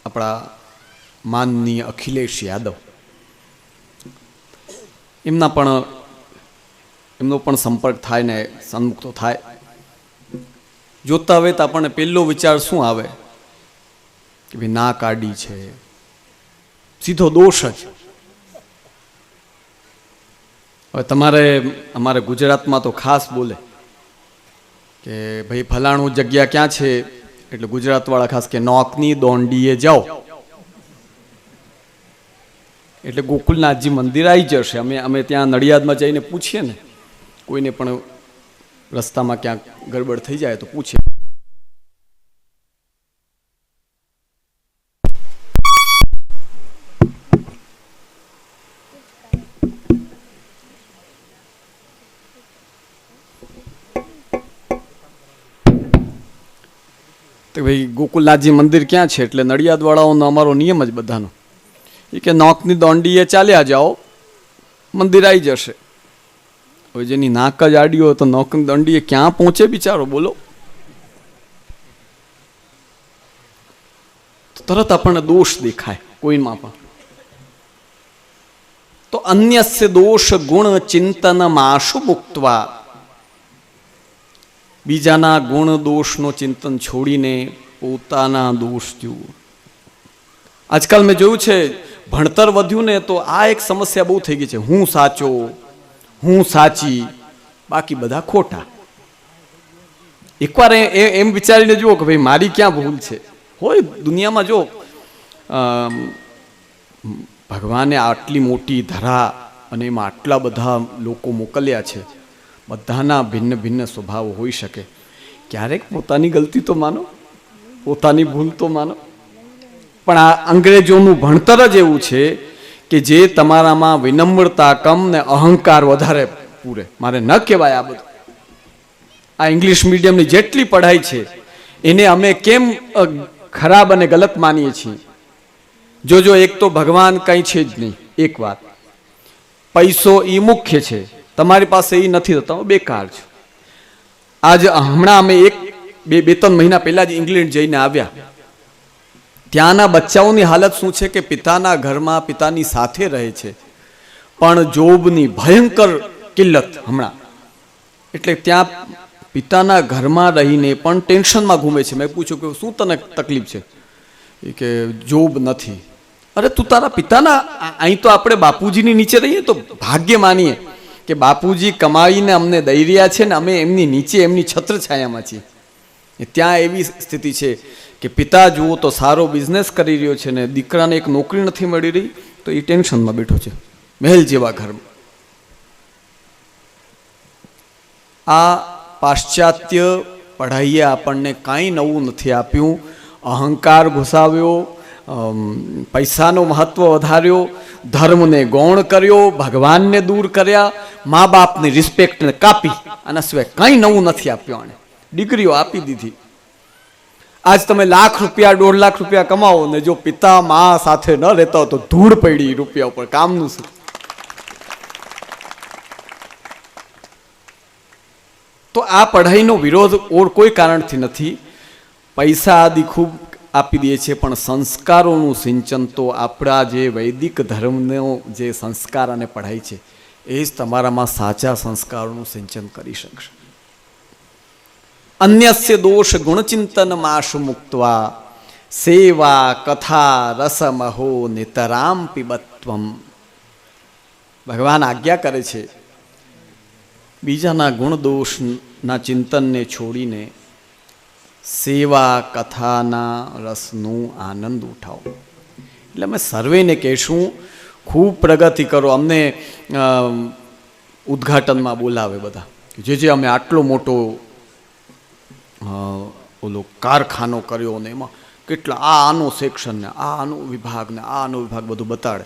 આપણા માનનીય અખિલેશ યાદવ, એમનો પણ સંપર્ક થાય ને સન્મુખ તો થાય. જોતા હવે તો આપણને પહેલો વિચાર શું આવે કે ભાઈ ના કાઢી છે, સીધો દોષ જ. હવે અમારે ગુજરાતમાં તો ખાસ બોલે કે ભાઈ ફલાણું જગ્યા ક્યાં છે, એટલે ગુજરાતવાળા ખાસ કે નોકની દોંડીએ જાઓ એટલે ગોકુલનાથજી મંદિર આવી જશે. અમે ત્યાં નડિયાદમાં જઈને પૂછીએ ને, કોઈને પણ રસ્તામાં ક્યાંક ગડબડ થઈ જાય તો પૂછે. તો ભાઈ ગોકુલનાથજી મંદિર ક્યાં છે, એટલે નડિયાદવાળાઓનો અમારો નિયમ જ બધાનો એ કે નોકની દોંડીએ ચાલ્યા જાઓ, મંદિર આવી જશે. હવે જેની નાક જ આડી હોય તો નોકની દંડીએ ક્યાં પહોંચે બિચારો, બોલો. તરત આપણને દોષ દેખાય કોઈમાં પણ. તો અન્યસ્ય દોષ ગુણ ચિંતન માશુ મુક્તવા, બીજાના ગુણ દોષનો ચિંતન છોડીને પોતાના દોષ જુઓ. આજકાલ મેં જોયું છે ભણતર વધ્યું ને તો આ એક સમસ્યા બહુ થઈ ગઈ છે, હું સાચો, હું સાચી, બાકી બધા ખોટા. એકવાર એમ વિચારીને જુઓ કે ભાઈ મારી ક્યાં ભૂલ છે. હોય દુનિયામાં જો ભગવાને આટલી મોટી ધરા અને એમાં આટલા બધા લોકો મોકલ્યા છે, બધાના ભિન્ન ભિન્ન સ્વભાવ હોઈ શકે. ક્યારેક પોતાની ગલતી તો માનો, પોતાની ભૂલ તો માનો. પણ આ અંગ્રેજોનું ભણતર જ એવું છે કે જે તમારામાં વિનમ્રતા કમ ને અહંકાર વધારે પૂરે. મારે ન કહેવાય આ બધું. આ ઇંગ્લિશ મીડિયમની જેટલી પઢાઈ છે એને અમે કેમ ખરાબ અને ગલત માનીએ છીએ. જો એક તો ભગવાન કંઈ છે જ નહીં. એક વાત, પૈસો એ મુખ્ય છે, તમારી પાસે એ નથી તો તમે બેકાર છો. આજ હમણાં અમે બે ત્રણ મહિના પહેલા જ ઇંગ્લેન્ડ જઈને આવ્યા. ત્યાંના બચ્ચાઓની હાલત શું છે કે પિતાના ઘરમાં પિતાની સાથે રહે છે, પણ જોબની ભયંકર કિલ્લત હમણાં. એટલે ત્યાં પિતાના ઘરમાં રહીને પણ ટેન્શનમાં ઘૂમે છે. મેં પૂછ્યું કે શું તને તકલીફ છે? એ કે જોબ નથી. અરે તું તારા પિતાના, અહીં તો આપણે બાપુજીની નીચે રહીએ તો ભાગ્ય માનીએ કે બાપુજી કમાઈને અમને દઈ રહ્યા છે ને અમે એમની નીચે એમની છત્રછાયામાં છીએ. ત્યાં એવી સ્થિતિ છે કે પિતા જુઓ તો સારો બિઝનેસ કરી રહ્યો છે ને દીકરાને એક નોકરી નથી મળી રહી તો એ ટેન્શનમાં બેઠો છે મહેલ જેવા ઘરમાં. આ પાશ્ચાત્ય પઢાઈએ આપણને કાંઈ નવું નથી આપ્યું. અહંકાર ઘુસાવ્યો, પૈસાનો મહત્વ વધાર્યો, ધર્મને ગૌણ કર્યો, ભગવાનને દૂર કર્યા, મા બાપની રિસ્પેક્ટને કાપી. આના સિવાય કાંઈ નવું નથી આપ્યું. આને ડિગ્રીઓ આપી દીધી. આજ તમે લાખ રૂપિયા 1.5 લાખ રૂપિયા કમાવો ને જો પિતા મા સાથે ન રહેતા હો તો ધૂળ પડી રૂપિયા ઉપર, કામનું શું? તો આ પઢાઈનો વિરોધ ઓર કોઈ કારણથી નથી. પૈસા આદિ ખૂબ આપી દે છે, પણ સંસ્કારોનું સિંચન તો આપણા જે વૈદિક ધર્મનો જે સંસ્કાર અને પઢાઈ છે એ જ તમારામાં સાચા સંસ્કારોનું સિંચન કરી શકશે. અન્યસ્ય દોષ ગુણચિંતન માશુ મુક્તવા સેવા કથા રસમહો નિતરામ પિબત્વમ. ભગવાન આજ્ઞા કરે છે બીજાના ગુણ દોષના ચિંતનને છોડીને સેવા કથાના રસનું આનંદ ઉઠાવો. એટલે અમે સર્વેને કહેશું ખૂબ પ્રગતિ કરો. અમને ઉદ્ઘાટનમાં બોલાવે બધા, જે અમે આટલો મોટો ઓલો કારખાનો કર્યો ને એમાં કેટલા આનો સેક્શન ને આનો વિભાગ ને આનો વિભાગ બધું બતાડે.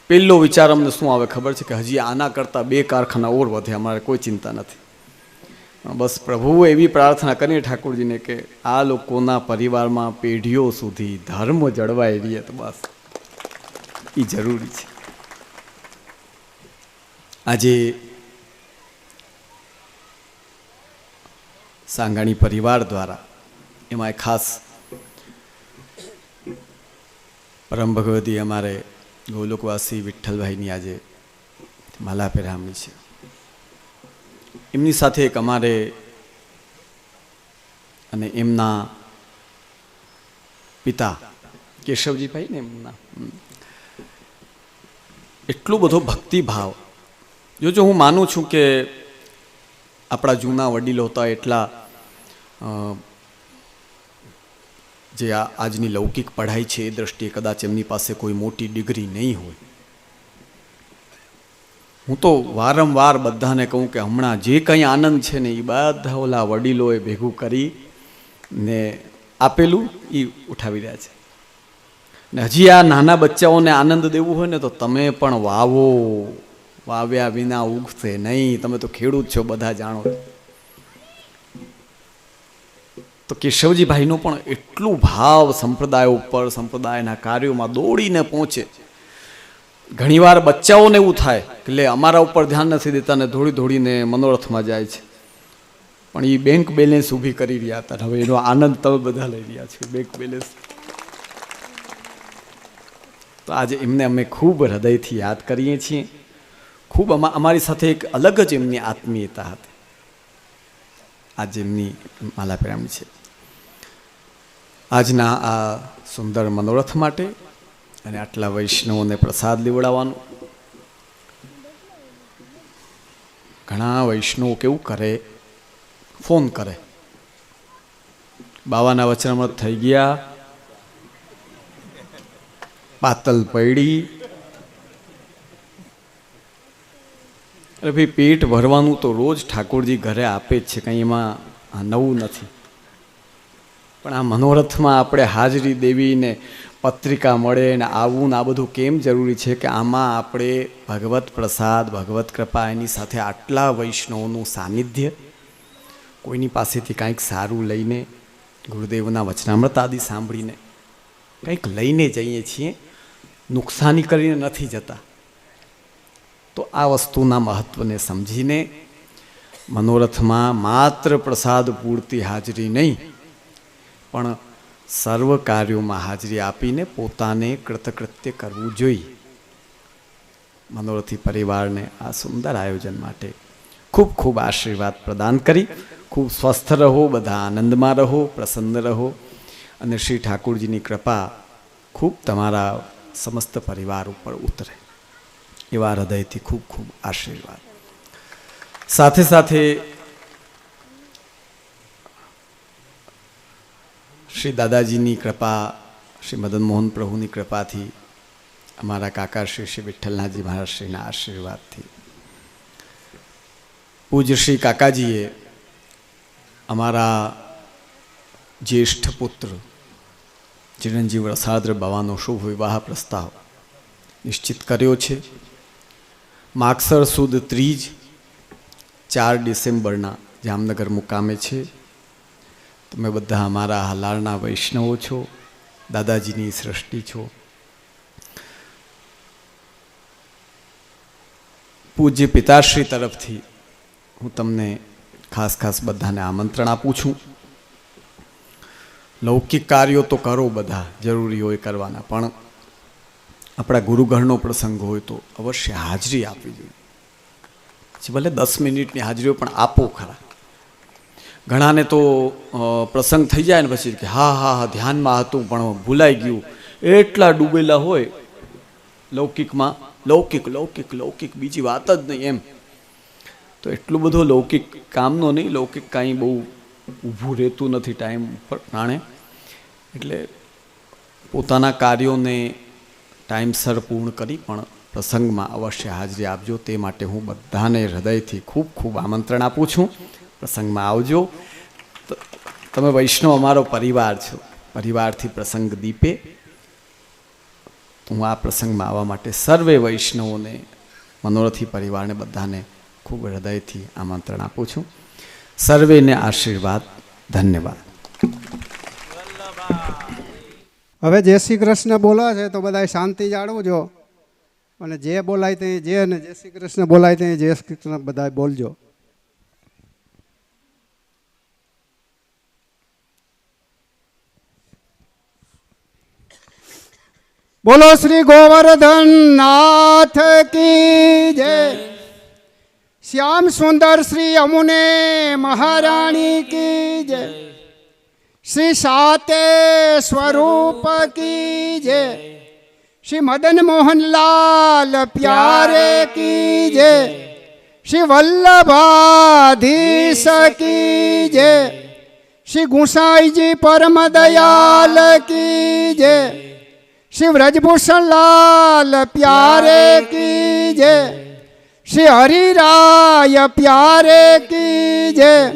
પહેલો વિચાર અમને શું આવે ખબર છે કે હજી આના કરતાં 2 કારખાના ઓર વધે, અમારે કોઈ ચિંતા નથી. બસ પ્રભુએ એવી પ્રાર્થના કરી ઠાકોરજીને કે આ લોકોના પરિવારમાં પેઢીઓ સુધી ધર્મ જળવાઈ રહે તો બસ એ જરૂરી છે. આજે સાંગાણી પરિવાર દ્વારા, એમાં ખાસ પરમ ભગવતી અમારે ગોલોકવાસી વિઠ્ઠલભાઈની આજે માલા પહેરામણી છે. એમની સાથે એક અમારે અને એમના પિતા કેશવજીભાઈ ને એમના એટલો બધો ભક્તિભાવ. જો હું માનું છું કે આપણા જૂના વડીલો હતા એટલા જે આજની લૌકિક પઢાઈ છે એ દ્રષ્ટિએ કદાચ એમની પાસે કોઈ મોટી ડિગ્રી નહીં હોય. હું તો વારંવાર બધાને કહું કે હમણાં જે કંઈ આનંદ છે ને એ બધા ઓલા વડીલોએ ભેગું કરી ને આપેલું એ ઉઠાવી રહ્યા છે. ને હજી આ નાના બચ્ચાઓને આનંદ દેવું હોય ને તો તમે પણ વાવો, વાવ્યા વિના ઉગશે નહીં. તમે તો ખેડૂત છો, બધા જાણો. તો કેશવજીભાઈનો પણ એટલું ભાવ સંપ્રદાય ઉપર, સંપ્રદાયના કાર્યોમાં દોડીને પહોંચે. ઘણીવાર બચ્ચાઓને એવું થાય કે લે અમારા ઉપર ધ્યાન નથી દેતા ને દોડી દોડીને મનોરથમાં જાય છે, પણ એ બેંક બેલેન્સ ઊભી કરી રહ્યા હતા. હવે એનો આનંદ તમે બધા લઈ રહ્યા છો, બેંક બેલેન્સ. તો આજે એમને અમે ખૂબ હૃદયથી યાદ કરીએ છીએ. ખૂબ અમારી સાથે એક અલગ જ એમની આત્મીયતા હતી. આજે એમની માલા પહેરામણી છે. આજના આ સુંદર મનોરથ માટે અને આટલા વૈષ્ણવોને પ્રસાદ લેવડાવવાનું. ઘણા વૈષ્ણવો કેવું કરે, ફોન કરે, બાવાના વચનામૃત થઈ ગયા, પાતલ પડી. અરે ભાઈ, પેટ ભરવાનું તો રોજ ઠાકોરજી ઘરે આપે જ છે, કંઈ એમાં નવું નથી. પણ આ મનોરથમાં આપણે હાજરી દેવીને પત્રિકા મળે ને આવવું ને આ બધું કેમ જરૂરી છે કે આમાં આપણે ભગવત પ્રસાદ, ભગવત કૃપા, એની સાથે આટલા વૈષ્ણવોનું સાનિધ્ય, કોઈની પાસેથી કંઈક સારું લઈને, ગુરુદેવના વચનામૃત આદિ સાંભળીને કંઈક લઈને જઈએ છીએ, નુકસાની કરીને નથી જતા. તો આ વસ્તુના મહત્ત્વને સમજીને મનોરથમાં માત્ર પ્રસાદ પૂરતી હાજરી નહીં, પણ સર્વ કાર્યોમાં હાજરી આપીને પોતાને કૃતકૃત્ય કરવું જોઈએ. મનોરથી પરિવારને આ સુંદર આયોજન માટે ખૂબ ખૂબ આશીર્વાદ પ્રદાન કરી ખૂબ સ્વસ્થ રહો, બધા આનંદમાં રહો, પ્રસન્ન રહો અને શ્રી ઠાકોરજીની કૃપા ખૂબ તમારા સમસ્ત પરિવાર ઉપર ઉતરે એવા હૃદયથી ખૂબ ખૂબ આશીર્વાદ. સાથે સાથે શ્રી દાદાજીની કૃપા, શ્રી મદન મોહન પ્રભુની કૃપાથી, અમારા કાકા શ્રી વિઠ્ઠલનાથજી મહારાજશ્રીના આશીર્વાદથી, પૂજ્ય શ્રી કાકાજીએ અમારા જ્યેષ્ઠ પુત્ર ચિરંજીવ રસાદ્ર બાવાનો શુભ વિવાહ પ્રસ્તાવ નિશ્ચિત કર્યો છે. માગસર સુદ ત્રીજ 4 ડિસેમ્બરના જામનગર મુકામે છે. તમે બધા અમારા હાલારના વૈષ્ણવો છો, દાદાજીની સૃષ્ટિ છો. પૂજ્ય પિતાશ્રી તરફથી હું તમને ખાસ ખાસ બધાને આમંત્રણ આપું છું. લૌકિક કાર્યો તો કરો, બધા જરૂરી હોય કરવાના, પણ આપણા ગુરુઘરનો પ્રસંગ હોય તો અવશ્ય હાજરી આપવી જોઈએ. ભલે 10 મિનિટની હાજરીઓ પણ આપો ખરા. ઘણાને તો પ્રસંગ થઈ જાય ને પછી કે હા હા હા ધ્યાનમાં હતું પણ ભૂલાઈ ગયું, એટલા ડૂબેલા હોય લૌકિકમાં, લૌકિક લૌકિક લૌકિક, બીજી વાત જ નહીં એમ. તો એટલું બધું લૌકિક કામનો નહીં, લૌકિક કાંઈ બહુ ઊભું રહેતું નથી ટાઈમ ઉપર પ્રાણે. એટલે પોતાના કાર્યોને ટાઈમસર પૂર્ણ કરી પણ પ્રસંગમાં અવશ્ય હાજરી આપજો. તે માટે હું બધાને હૃદયથી ખૂબ ખૂબ આમંત્રણ આપું છું. પ્રસંગમાં આવજો. તમે વૈષ્ણવ અમારો પરિવાર છો, પરિવારથી પ્રસંગ દીપે. હું આ પ્રસંગમાં આવવા માટે સર્વે વૈષ્ણવોને, મનોરથી પરિવારને બધાને ખૂબ હૃદયથી આમંત્રણ આપું છું. સર્વેને આશીર્વાદ. ધન્યવાદ. હવે જય શ્રી કૃષ્ણ બોલા છે તો બધા શાંતિ જાળવજો, અને જે બોલાય તે જે, અને જય શ્રી કૃષ્ણ બોલાય તે જય શ્રી કૃષ્ણ બધા બોલજો. બોલો શ્રી ગોવર્ધન નાથ કી જય. શ્યામ સુંદર શ્રી યમુને મહારાણી કી જય. શ્રી સાતે સ્વરૂપ કી જય. શ્રી મદન મોહનલાલ પ્યારે કી જય. શ્રી વલ્લભાધીશ કી જય. શ્રી ગુસાઈજી પરમ દયાલ કી જય. શ્રી વ્રજભૂષણ લાલ પ્યારે કી જય. શ્રી હરિરાય પ્યારે કી જય.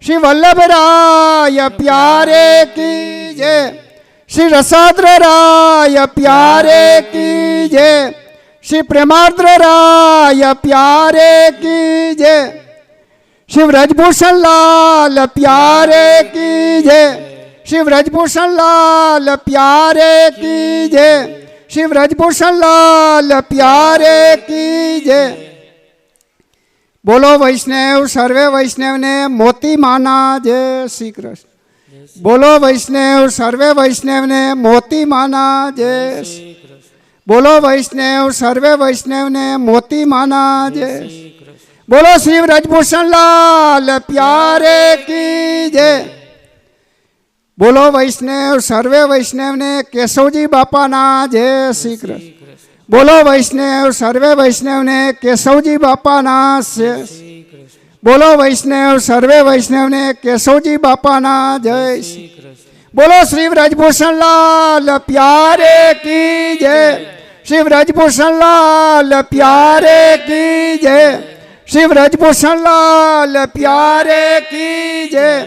શ્રી વલ્લભરાય પ્યારે કી જય. શ્રી રસાદ્ર રાય પ્યારે કી જય. શ્રી પ્રેમાદ્ર રાય પ્યારે કી જય. શ્રી વ્રજભૂષણ લાલ પ્યારે કી જય. શ્રી વ્રજભૂષણ લાલ પ્યારે કી જય. શ્રી વ્રજભૂષણ લાલ પ્યારે કી જય. બોલો વૈષ્ણવ સર્વે વૈષ્ણવને મોતી માના જય શ્રી કૃષ્ણ. બોલો વૈષ્ણવ સર્વે વૈષ્ણવને મોતી માના જય. બોલો વૈષ્ણવ સર્વે વૈષ્ણવને મોતી માના જય. બોલો શ્રી વ્રજભૂષણ લાલ પ્યારે કી જય. બોલો વૈષ્ણવ સર્વે વૈષ્ણવને કેશવજી બાપાના જય શ્રી કૃષ્ણ. બોલો વૈષ્ણવ સર્વે વૈષ્ણવને કેશવજી બાપાના જય. બોલો વૈષ્ણવ સર્વે વૈષ્ણવને કેશવજી બાપાના જય. બોલો શ્રી વ્રજભૂષણ લાલ પ્યારે કી જય. શ્રી વ્રજભૂષણ લાલ પ્યારે કી જય. શ્રી વ્રજભૂષણ લાલ પ્યારે કી જય.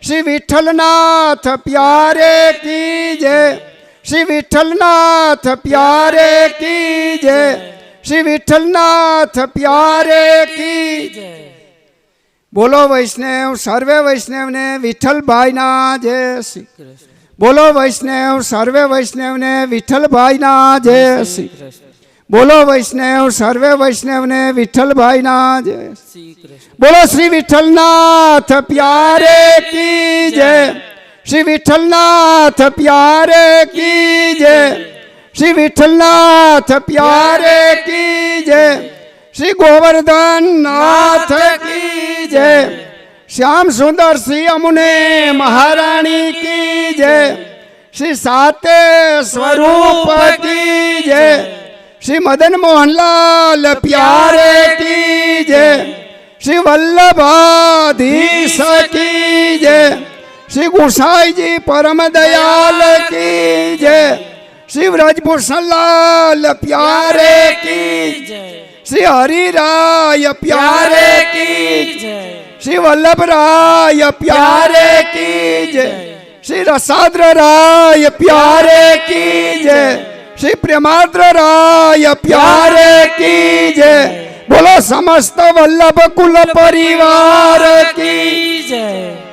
શ્રી વિઠ્ઠલનાથ પ્યારે કી જય. શ્રી વિઠ્ઠલનાથ પ્યારે કી જય. શ્રી વિઠ્ઠલનાથ પ્યારે કી જય. બોલો વૈષ્ણવ સર્વે વૈષ્ણવને વિઠ્ઠલભાઈના જય શ્રી કૃષ્ણ. બોલો વૈષ્ણવ સર્વે વૈષ્ણવને વિઠ્ઠલભાઈના જય શ્રી કૃષ્ણ. બોલો વૈષ્ણવ સર્વે વૈષ્ણવને વિઠ્ઠલભાઈના જય શ્રી કૃષ્ણ. બોલો શ્રી વિઠ્ઠલનાથ પ્યારે કી જય. શ્રી વિઠ્ઠલનાથ પ્યારે કી જય. શ્રી વિઠ્ઠલનાથ પ્યારે કી જય. શ્રી ગોવર્ધન નાથ કી જય. શ્યામ સુંદર શ્રી યમુને મહારાણી કી જય. શ્રી સાતે સ્વરૂપ કી જય. શ્રી મદન મોહનલાલ પ્યારે કી જય. શ્રી વલ્લભાધીશ કી જય. શ્રી ગુસાઈજી પરમ દયાલ કી જય. શ્રી વ્રજભૂષણ લાલ પ્યારે કી જય. શ્રી હરિરાય પ્યારે કી જય. શ્રી વલ્લભરાય પ્યારે કી જય. શ્રી રસાદ્ર રાય પ્યારે કી જય. શ્રી પ્રેમાદ્ર રાય પ્યારે કી જય. બોલો સમસ્ત વલ્લભ કુલ પરિવાર કી જય.